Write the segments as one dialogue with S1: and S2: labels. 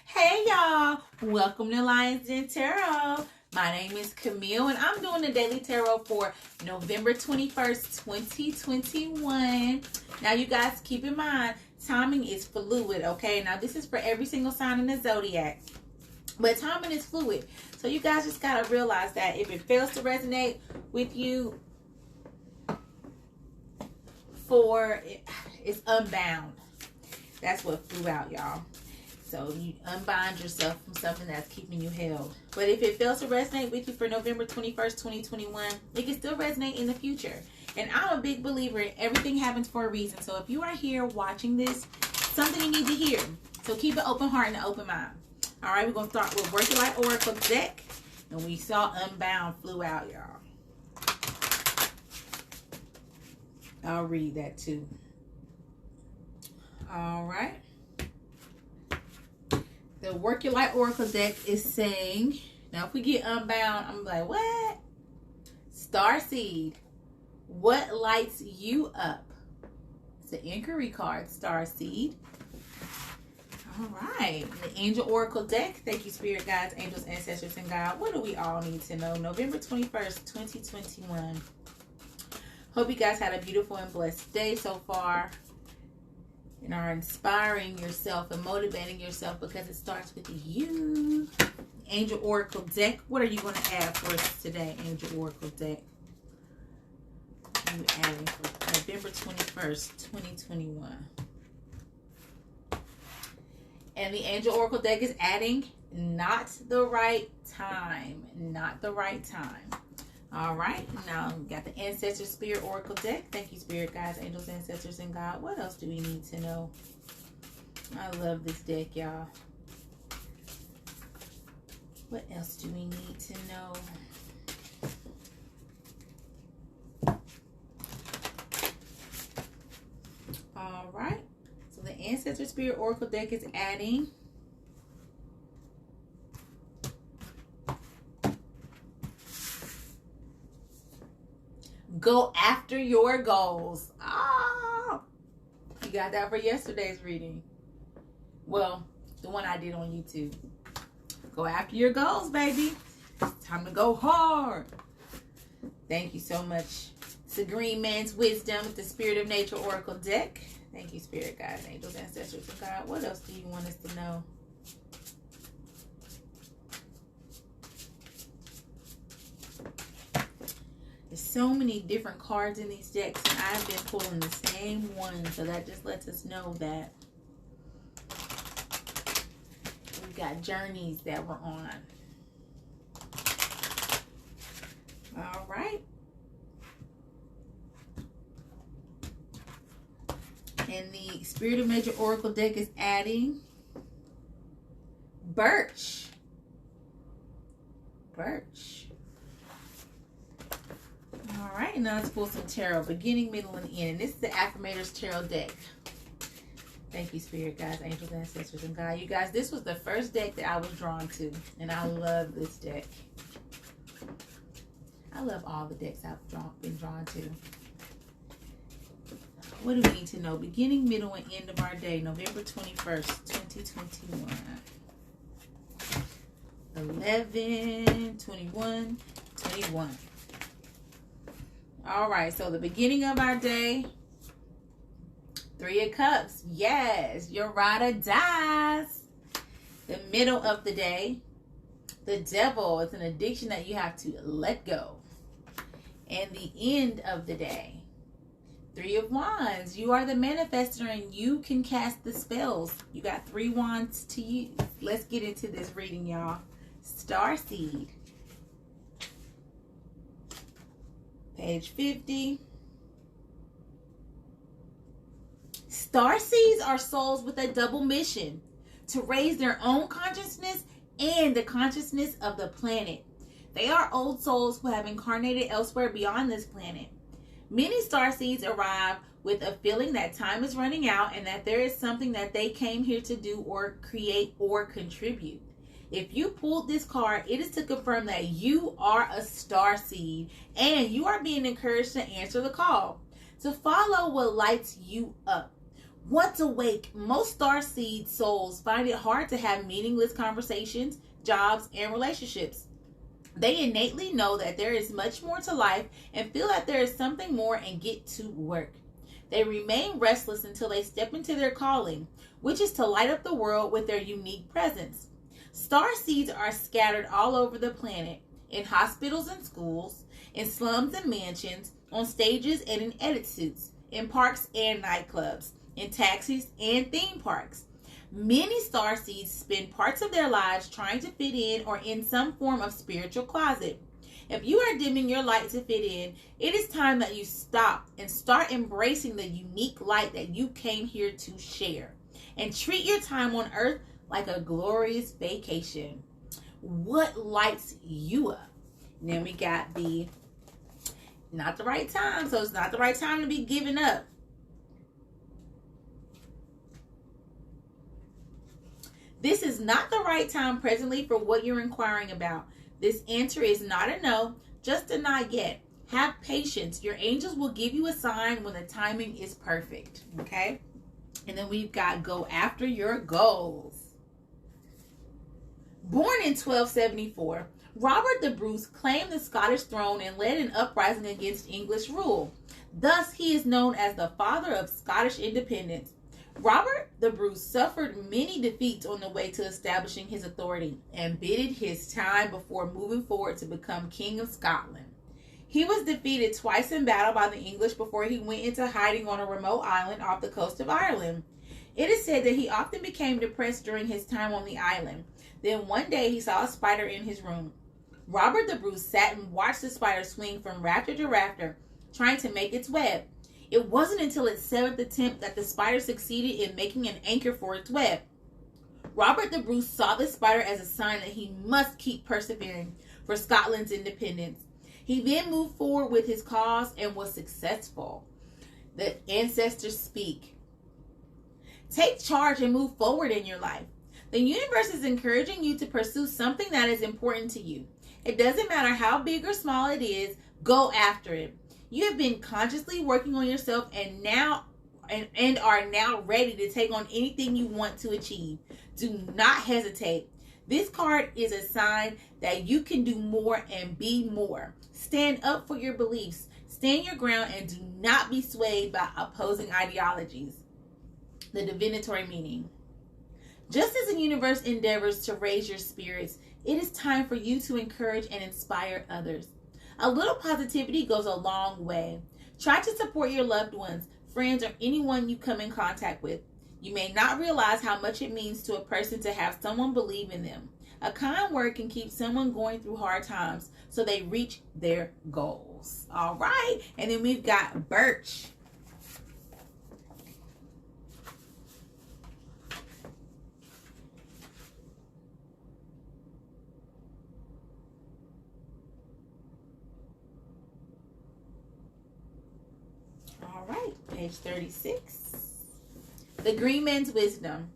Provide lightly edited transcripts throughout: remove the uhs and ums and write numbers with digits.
S1: Hey y'all, welcome to Lions Den Tarot. My name is Camille and I'm doing the daily tarot for November 21st, 2021. Now you guys keep in mind, timing is fluid, okay? Now this is for every single sign in the zodiac, but timing is fluid. So you guys just gotta realize that if it fails to resonate with you, it's unbound. That's what flew out, y'all. So you unbind yourself from something that's keeping you held. But if it fails to resonate with you for November 21st, 2021, it can still resonate in the future. And I'm a big believer in everything happens for a reason. So if you are here watching this, something you need to hear. So keep an open heart and an open mind. All right, we're going to start with Work Your Light Oracle deck. And we saw Unbound flew out, y'all. I'll read that too. All right. The Work Your Light Oracle deck is saying, now if we get unbound, I'm like, what? Starseed, what lights you up? It's an inquiry card, Starseed. All right. The Angel Oracle deck. Thank you, Spirit Guides, Angels, Ancestors, and God. What do we all need to know? November 21st, 2021. Hope you guys had a beautiful and blessed day so far. And are inspiring yourself and motivating yourself, because it starts with you. Angel Oracle deck. What are you going to add for us today, Angel Oracle deck? What are you adding for November 21st, 2021? And the Angel Oracle deck is adding not the right time. Not the right time. All right, now we got the Ancestor Spirit Oracle deck. Thank you, Spirit Guides, Angels, Ancestors, and God. What else do we need to know? I love this deck, y'all. What else do we need to know? All right, so the Ancestor Spirit Oracle deck is adding go after your goals. Ah, you got that for yesterday's reading. Well, the one I did on YouTube. Go after your goals, baby. It's time to go hard. Thank you so much. It's a Green Man's Wisdom with the Spirit of Nature Oracle deck. Thank you, Spirit Guides, Angels, Ancestors, and God. What else do you want us to know? There's so many different cards in these decks, and I've been pulling the same one, so that just lets us know that we've got journeys that we're on. All right. And the Spirit of Nature Oracle deck is adding Birch. Birch. All right, now let's pull some tarot, beginning, middle, and end. And this is the Affirmators Tarot deck. Thank you, Spirit Guides, Angels, Ancestors, and God. You guys, this was the first deck that I was drawn to, and I love this deck. I love all the decks I've been drawn to. What do we need to know? Beginning, middle, and end of our day, November 21st, 2021. 11, 21, 21. All right, so the beginning of our day, 3 of Cups. Yes, your ride or dies. The middle of the day, the Devil. It's an addiction that you have to let go. And the end of the day, 3 of Wands. You are the manifestor and you can cast the spells. You got 3 wands to use. Let's get into this reading, y'all. Starseed. Page 50. Starseeds are souls with a double mission: to raise their own consciousness and the consciousness of the planet. They are old souls who have incarnated elsewhere beyond this planet. Many starseeds arrive with a feeling that time is running out and that there is something that they came here to do or create or contribute. If you pulled this card, it is to confirm that you are a starseed and you are being encouraged to answer the call, to follow what lights you up. Once awake, most starseed souls find it hard to have meaningless conversations, jobs, and relationships. They innately know that there is much more to life and feel that there is something more and get to work. They remain restless until they step into their calling, which is to light up the world with their unique presence. Starseeds are scattered all over the planet, in hospitals and schools, in slums and mansions, on stages and in edit suits, in parks and nightclubs, in taxis and theme parks. Many starseeds spend parts of their lives trying to fit in or in some form of spiritual closet. If you are dimming your light to fit in, it is time that you stop and start embracing the unique light that you came here to share. And treat your time on earth like a glorious vacation. What lights you up? And then we got the not the right time. So it's not the right time to be giving up. This is not the right time presently for what you're inquiring about. This answer is not a no, just a not yet. Have patience. Your angels will give you a sign when the timing is perfect. Okay? And then we've got go after your goals. Born in 1274, Robert the Bruce claimed the Scottish throne and led an uprising against English rule. Thus, he is known as the father of Scottish independence. Robert the Bruce suffered many defeats on the way to establishing his authority and bided his time before moving forward to become King of Scotland. He was defeated twice in battle by the English before he went into hiding on a remote island off the coast of Ireland. It is said that he often became depressed during his time on the island. Then one day he saw a spider in his room. Robert the Bruce sat and watched the spider swing from rafter to rafter, trying to make its web. It wasn't until its seventh attempt that the spider succeeded in making an anchor for its web. Robert the Bruce saw the spider as a sign that he must keep persevering for Scotland's independence. He then moved forward with his cause and was successful. The ancestors speak. Take charge and move forward in your life. The universe is encouraging you to pursue something that is important to you. It doesn't matter how big or small it is, go after it. You have been consciously working on yourself and are now ready to take on anything you want to achieve. Do not hesitate. This card is a sign that you can do more and be more. Stand up for your beliefs. Stand your ground and do not be swayed by opposing ideologies. The divinatory meaning. Just as the universe endeavors to raise your spirits, it is time for you to encourage and inspire others. A little positivity goes a long way. Try to support your loved ones, friends, or anyone you come in contact with. You may not realize how much it means to a person to have someone believe in them. A kind word can keep someone going through hard times so they reach their goals. All right. And then we've got Birch. All right, page 36. The Green Man's Wisdom.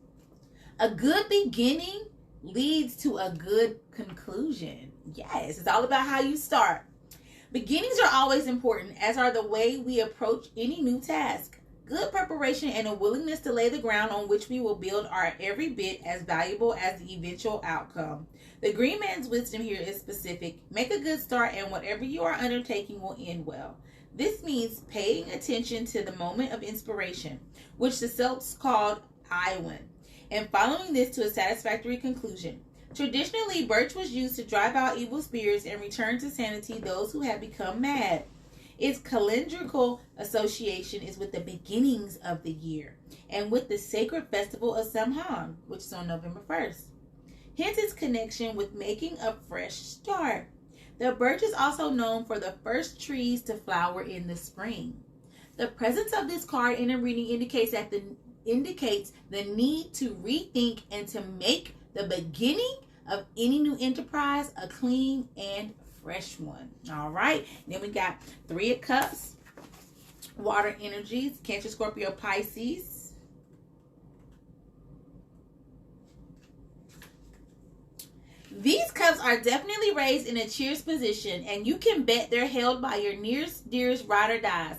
S1: A good beginning leads to a good conclusion. Yes, it's all about how you start. Beginnings are always important, as are the way we approach any new task. Good preparation and a willingness to lay the ground on which we will build are every bit as valuable as the eventual outcome. The Green Man's Wisdom here is specific. Make a good start and whatever you are undertaking will end well. This means paying attention to the moment of inspiration, which the Celts called Iwan, and following this to a satisfactory conclusion. Traditionally, birch was used to drive out evil spirits and return to sanity those who had become mad. Its calendrical association is with the beginnings of the year and with the sacred festival of Samhain, which is on November 1st. Hence its connection with making a fresh start. The birch is also known for the first trees to flower in the spring. The presence of this card in a reading indicates the need to rethink and to make the beginning of any new enterprise a clean and fresh one. All right. Then we got Three of Cups, water energies, Cancer, Scorpio, Pisces. These cups are definitely raised in a cheers position, and you can bet they're held by your nearest, dearest ride or dies.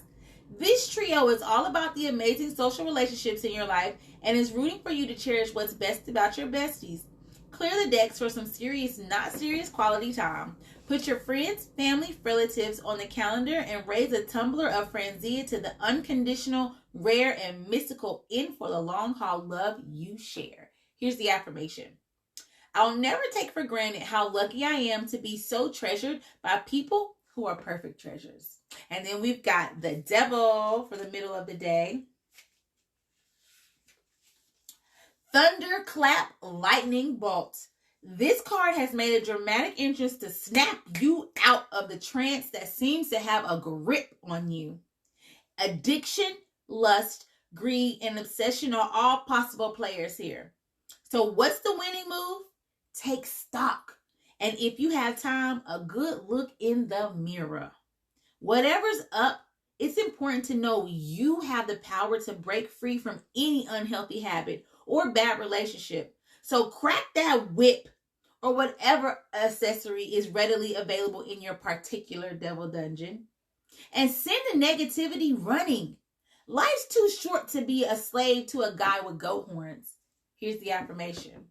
S1: This trio is all about the amazing social relationships in your life and is rooting for you to cherish what's best about your besties. Clear the decks for some serious, not serious quality time. Put your friends, family, relatives on the calendar and raise a tumbler of Franzia to the unconditional, rare, and mystical in for the long haul love you share. Here's the affirmation. I'll never take for granted how lucky I am to be so treasured by people who are perfect treasures. And then we've got the devil for the middle of the day. Thunderclap lightning bolt. This card has made a dramatic entrance to snap you out of the trance that seems to have a grip on you. Addiction, lust, greed, and obsession are all possible players here. So what's the winning move? Take stock. And if you have time, a good look in the mirror. Whatever's up, it's important to know you have the power to break free from any unhealthy habit or bad relationship. So crack that whip or whatever accessory is readily available in your particular devil dungeon and send the negativity running. Life's too short to be a slave to a guy with goat horns. Here's the affirmation.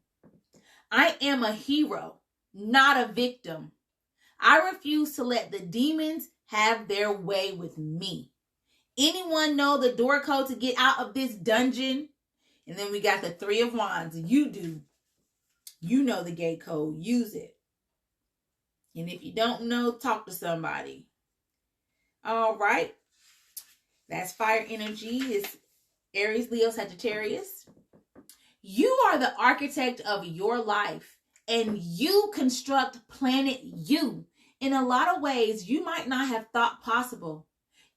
S1: I am a hero, not a victim. I refuse to let the demons have their way with me. Anyone know the door code to get out of this dungeon? And then we got the 3 of Wands. You do. You know the gate code. Use it. And if you don't know, talk to somebody. All right. That's fire energy. It's Aries, Leo, Sagittarius. You are the architect of your life. And you construct planet you. In a lot of ways you might not have thought possible.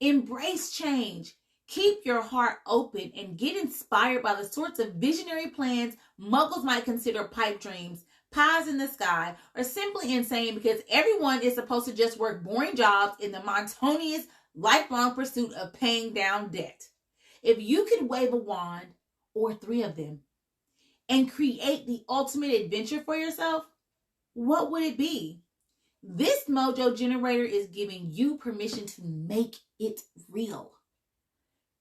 S1: Embrace change. Keep your heart open and get inspired by the sorts of visionary plans muggles might consider pipe dreams, pies in the sky, or simply insane because everyone is supposed to just work boring jobs in the monotonous, lifelong pursuit of paying down debt. If you could wave a wand, or 3 of them, and create the ultimate adventure for yourself, what would it be? This mojo generator is giving you permission to make it real.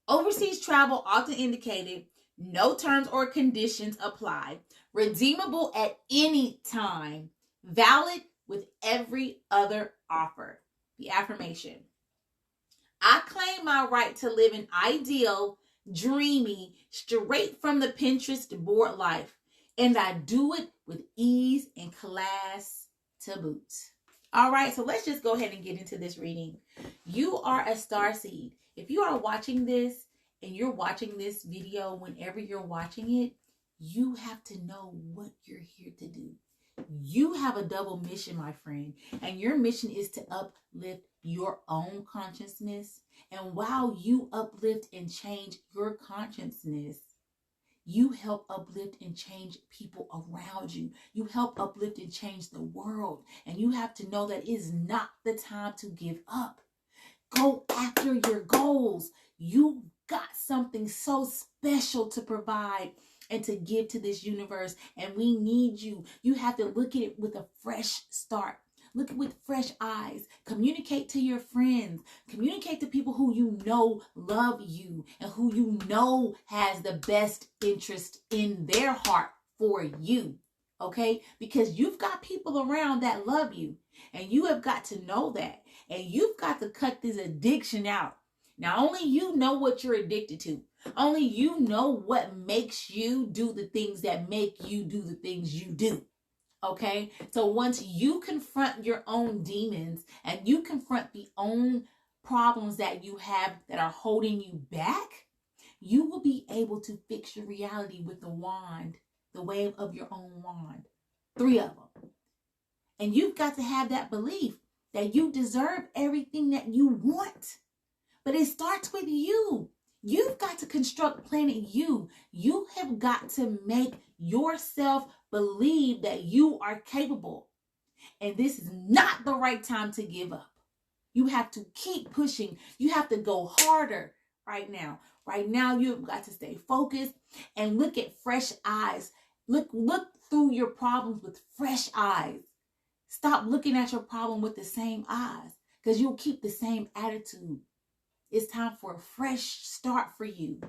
S1: Overseas travel often indicated, no terms or conditions apply, redeemable at any time, valid with every other offer. The affirmation. I claim my right to live an ideal, dreamy, straight from the Pinterest board life, and I do it with ease and class to boot. All right, so let's just go ahead and get into this reading. You are a star seed. If you are watching this and you're watching this video whenever you're watching it, you have to know what you're here to do. You have a double mission, my friend, and your mission is to uplift your own consciousness. And while you uplift and change your consciousness, you help uplift and change people around you. You help uplift and change the world. And you have to know that it is not the time to give up. Go after your goals. You got something so special to provide and to give to this universe. And we need you. You have to look at it with a fresh start. Look at it with fresh eyes. Communicate to your friends. Communicate to people who you know love you and who you know has the best interest in their heart for you. Okay? Because you've got people around that love you. And you have got to know that. And you've got to cut this addiction out. Now, only you know what you're addicted to. Only you know what makes you do the things that make you do the things you do. Okay? So once you confront your own demons and you confront the own problems that you have that are holding you back, you will be able to fix your reality with the wand, the wave of your own wand. 3 of them. And you've got to have that belief that you deserve everything that you want. But it starts with you. You've got to construct planet you. You have got to make yourself believe that you are capable. And this is not the right time to give up. You have to keep pushing. You have to go harder right now. Right now, you've got to stay focused and look at fresh eyes. Look through your problems with fresh eyes. Stop looking at your problem with the same eyes because you'll keep the same attitude. It's time for a fresh start for you.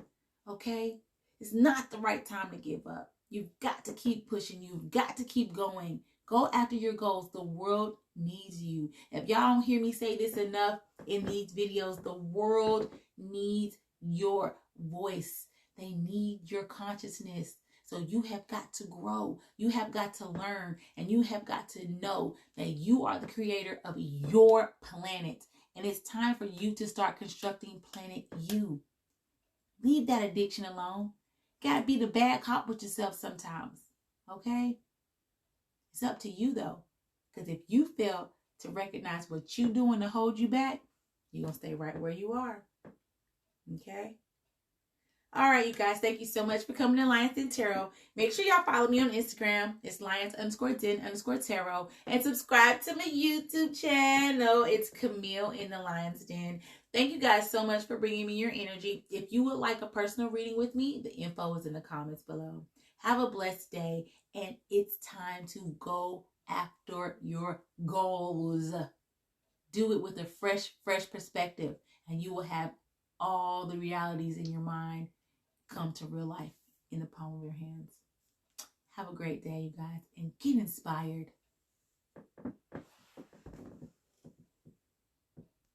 S1: Okay? It's not the right time to give up. You've got to keep pushing. You've got to keep going. Go after your goals. The world needs you. If y'all don't hear me say this enough in these videos, the world needs your voice. They need your consciousness. So you have got to grow. You have got to learn. And you have got to know that you are the creator of your planet. And it's time for you to start constructing planet you. Leave that addiction alone. Gotta be the bad cop with yourself sometimes. Okay? It's up to you though. Because if you fail to recognize what you're doing to hold you back, you're going to stay right where you are. Okay? All right, you guys. Thank you so much for coming to Lions Den Tarot. Make sure y'all follow me on Instagram. It's Lions_Den_Tarot. And subscribe to my YouTube channel. It's Camille in the Lions Den. Thank you guys so much for bringing me your energy. If you would like a personal reading with me, the info is in the comments below. Have a blessed day. And it's time to go after your goals. Do it with a fresh perspective. And you will have all the realities in your mind come to real life in the palm of your hands. Have a great day, you guys, and get inspired.